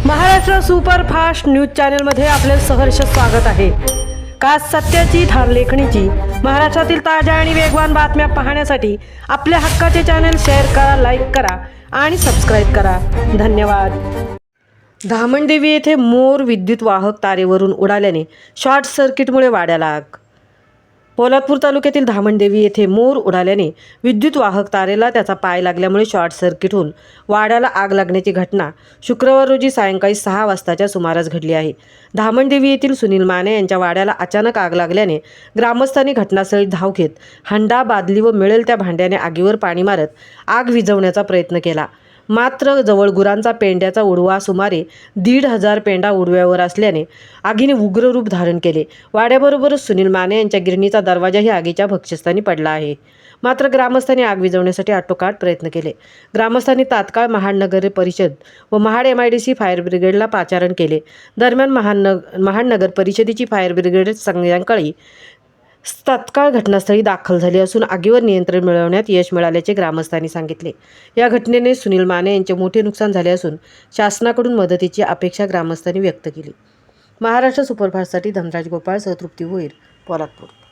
Maharashtra superfast news चॅनलमध्ये आपले सहर्ष स्वागत आहे। खास सत्याची ठार लेखणीची महाराष्ट्रातील ताज्या आणि वेगवान बातम्या पाहण्यासाठी आपल्या हक्काचे चॅनल शेअर करा, लाईक करा आणि सबस्क्राईब करा। धन्यवाद। धामणदेवी येथे मोर विद्युत वाहक तारेवरून उडाल्याने शॉर्ट सर्किटमुळे वाड्याला आग। पोलादपूर तालुक्यातील धामणदेवी येथे मोर उडाल्याने विद्युत वाहक तारेला त्याचा पाय लागल्यामुळे शॉर्ट सर्किट होऊन वाड्याला आग लागण्याची घटना शुक्रवार रोजी सायंकाळी 6 वाजताच्या सुमारास घडली आहे। धामणदेवी येथील सुनील माने यांच्या वाड्याला अचानक आग लागल्याने ग्रामस्थांनी घटनास्थळी धाव घेत हंडा, बादली व मिळेल त्या भांड्याने आगीवर पाणी मारत आग विझवण्याचा प्रयत्न केला। मात्र जवळ गुरांचा पेंड्याचा उडवा सुमारे 1,500 पेंडा उडव्यावर असल्याने आगीने उग्र रूप धारण केले। वाड्याबरोबरच सुनील माने यांच्या गिरणीचा दरवाजाही आगीच्या भक्षस्थानी पडला आहे। मात्र ग्रामस्थांनी आग विझवण्यासाठी आटोकाट प्रयत्न केले। ग्रामस्थांनी तात्काळ महाड नगर परिषद व महाड MIDC फायर ब्रिगेडला पाचारण केले। दरम्यान महाड नगर परिषदेची फायर ब्रिगेड संध्याकाळी तत्काळ घटनास्थळी दाखल झाली असून आगीवर नियंत्रण मिळवण्यात यश मिळाल्याचे ग्रामस्थांनी सांगितले। या घटनेने सुनील माने यांचे मोठे नुकसान झाले असून शासनाकडून मदतीची अपेक्षा ग्रामस्थांनी व्यक्त केली। महाराष्ट्र सुपरफास्टसाठी धनराज गोपाळ, तृप्ती भोईर, पोलादपूर।